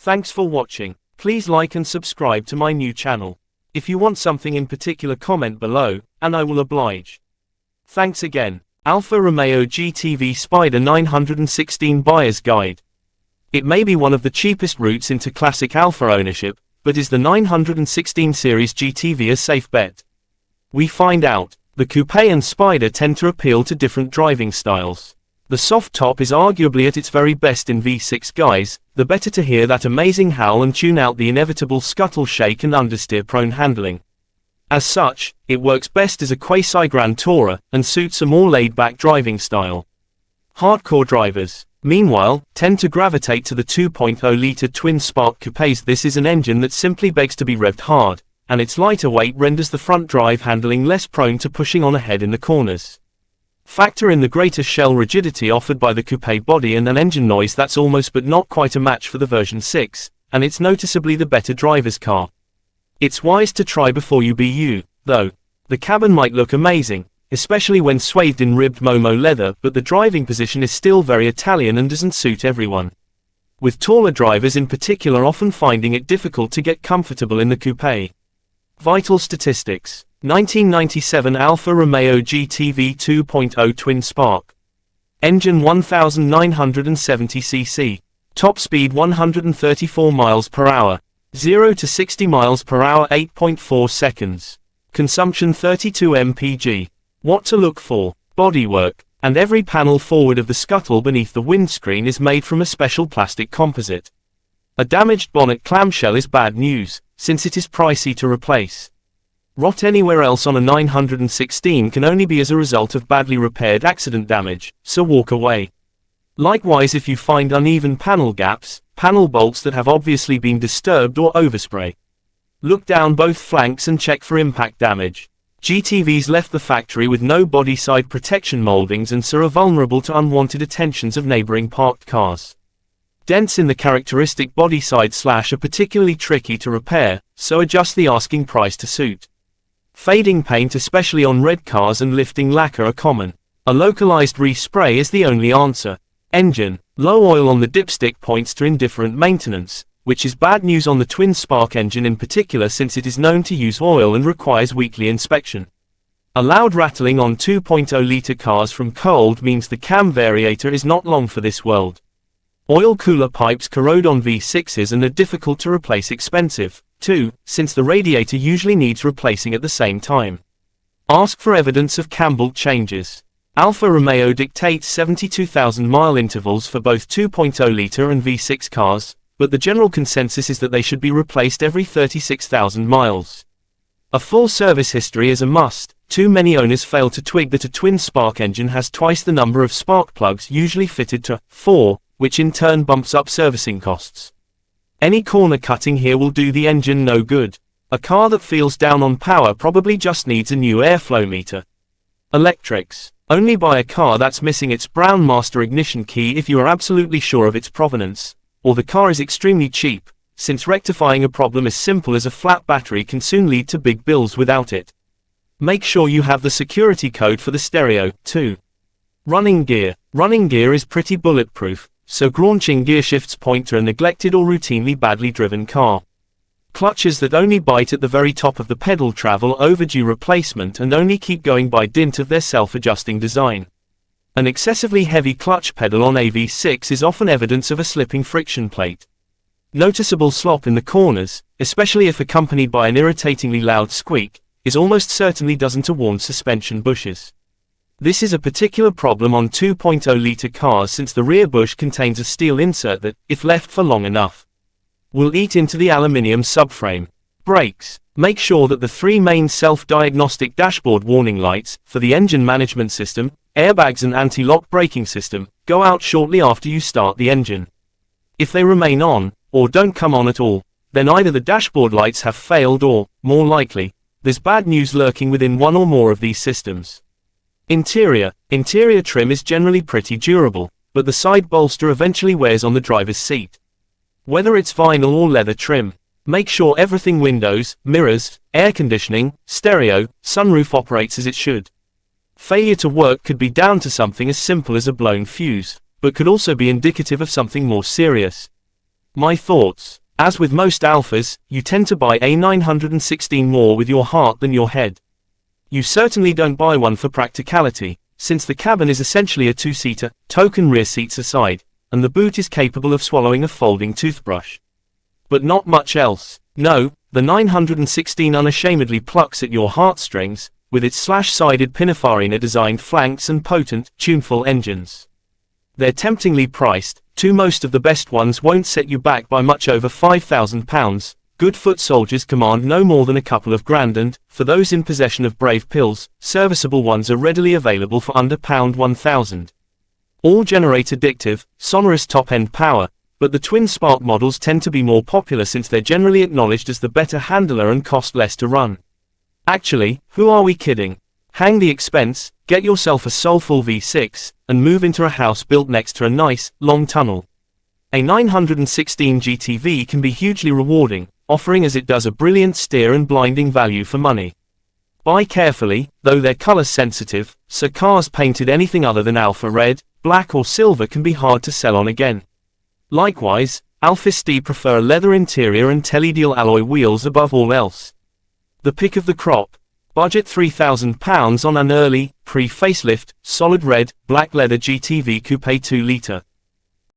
Thanks for watching. Please like and subscribe to my new channel. If you want something in particular, comment below, and I will oblige. Thanks again. Alfa Romeo GTV Spider 916 Buyer's Guide. It may be one of the cheapest routes into classic Alfa ownership, but is the 916 series GTV a safe bet? We find out. The Coupe and Spider tend to appeal to different driving styles. The soft top is arguably at its very best in V6 guise, the better to hear that amazing howl and tune out the inevitable scuttle shake and understeer-prone handling. As such, it works best as a quasi-grand tourer, and suits a more laid-back driving style. Hardcore drivers, meanwhile, tend to gravitate to the 2.0-litre twin-spark coupes. This is an engine that simply begs to be revved hard, and its lighter weight renders the front drive handling less prone to pushing on ahead in the corners. Factor in the greater shell rigidity offered by the coupe body and an engine noise that's almost but not quite a match for the version 6, and it's noticeably the better driver's car. It's wise to try before you be you, though. The cabin might look amazing, especially when swathed in ribbed Momo leather, but the driving position is still very Italian and doesn't suit everyone, with taller drivers in particular often finding it difficult to get comfortable in the coupe. Vital statistics. 1997 Alfa Romeo GTV 2.0 Twin Spark. Engine 1970 cc. Top speed 134 miles per hour. 0 to 60 miles per hour 8.4 seconds. Consumption 32 mpg. What to look for? Bodywork. And every panel forward of the scuttle beneath the windscreen is made from a special plastic composite. A damaged bonnet clamshell is bad news, since it is pricey to replace. Rot anywhere else on a 916 can only be as a result of badly repaired accident damage, so walk away. Likewise, if you find uneven panel gaps, panel bolts that have obviously been disturbed, or overspray, look down both flanks and check for impact damage. GTVs left the factory with no body side protection moldings and so are vulnerable to unwanted attentions of neighboring parked cars. Dents in the characteristic body side slash are particularly tricky to repair, so adjust the asking price to suit. Fading paint, especially on red cars, and lifting lacquer are common. A localized respray is the only answer. Engine. Low oil on the dipstick points to indifferent maintenance, which is bad news on the twin-spark engine in particular, since it is known to use oil and requires weekly inspection. A loud rattling on 2.0-litre cars from cold means the cam variator is not long for this world. Oil cooler pipes corrode on V6s and are difficult to replace, expensive, too, since the radiator usually needs replacing at the same time. Ask for evidence of cam bolt changes. Alfa Romeo dictates 72,000-mile intervals for both 2.0-litre and V6 cars, but the general consensus is that they should be replaced every 36,000 miles. A full service history is a must. Too many owners fail to twig that a twin-spark engine has twice the number of spark plugs usually fitted to 4, which in turn bumps up servicing costs. Any corner cutting here will do the engine no good. A car that feels down on power probably just needs a new airflow meter. Electrics. Only buy a car that's missing its brown master ignition key if you are absolutely sure of its provenance, or the car is extremely cheap, since rectifying a problem as simple as a flat battery can soon lead to big bills without it. Make sure you have the security code for the stereo, too. Running gear. Running gear is pretty bulletproof, so graunching gearshifts point to a neglected or routinely badly driven car. Clutches that only bite at the very top of the pedal travel overdue replacement and only keep going by dint of their self-adjusting design. An excessively heavy clutch pedal on a V6 is often evidence of a slipping friction plate. Noticeable slop in the corners, especially if accompanied by an irritatingly loud squeak, is almost certainly doesn't warn suspension bushes. This is a particular problem on 2.0-litre cars, since the rear bush contains a steel insert that, if left for long enough, will eat into the aluminium subframe. Brakes. Make sure that the three main self-diagnostic dashboard warning lights, for the engine management system, airbags and anti-lock braking system, go out shortly after you start the engine. If they remain on, or don't come on at all, then either the dashboard lights have failed or, more likely, there's bad news lurking within one or more of these systems. Interior. Interior trim is generally pretty durable, but the side bolster eventually wears on the driver's seat. Whether it's vinyl or leather trim, make sure everything, windows, mirrors, air conditioning, stereo, sunroof, operates as it should. Failure to work could be down to something as simple as a blown fuse, but could also be indicative of something more serious. My thoughts. As with most Alfas, you tend to buy a 916 more with your heart than your head. You certainly don't buy one for practicality, since the cabin is essentially a two-seater, token rear seats aside, and the boot is capable of swallowing a folding toothbrush. But not much else. No, the 916 unashamedly plucks at your heartstrings, with its slash-sided Pininfarina-designed flanks and potent, tuneful engines. They're temptingly priced, too. Most of the best ones won't set you back by much over £5,000, good foot soldiers command no more than a couple of grand and, for those in possession of brave pills, serviceable ones are readily available for under £1,000. All generate addictive, sonorous top-end power, but the twin-spark models tend to be more popular since they're generally acknowledged as the better handler and cost less to run. Actually, who are we kidding? Hang the expense, get yourself a soulful V6, and move into a house built next to a nice, long tunnel. A 916 GTV can be hugely rewarding, offering as it does a brilliant steer and blinding value for money. Buy carefully, though they're color sensitive, so cars painted anything other than Alfa red, black or silver can be hard to sell on again. Likewise, Alfisti prefer a leather interior and teledeal alloy wheels above all else. The pick of the crop. Budget £3,000 on an early, pre-facelift, solid red, black leather GTV Coupe 2 litre.